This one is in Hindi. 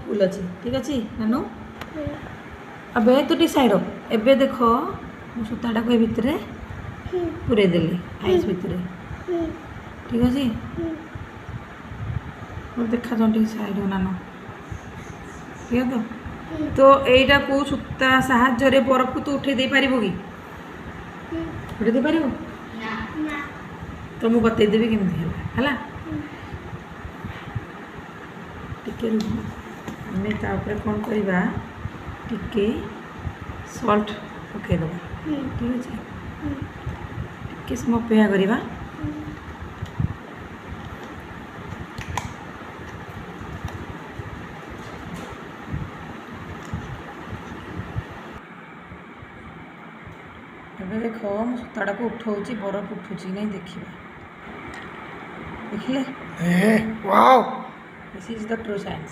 फुल अच्छी ठीक अच्छे नानू अब तू डिसाइड एबे देख मु सूताटा को भितर पूरे देली आइस भितर ठीक अच्छे देखा जाए साइड नानू ठीक है तो यहीटा को सूता साहाଯ୍य बरफ को तू उठे दे पार कि उठे दे पार तो मुझे बतईदेवी केमती है टिके आम कौन करवा टिके सल्ट पकईदे ठीक अच्छे टिके समय अपेक्षा करवा ଏବେ ଦେଖ ମୁଁ ସୂତାଟାକୁ ଉଠାଉଛି ବରଫ ଉଠୁଛି ନାଇଁ ଦେଖିବା ଦେଖିଲେ wow this is the true science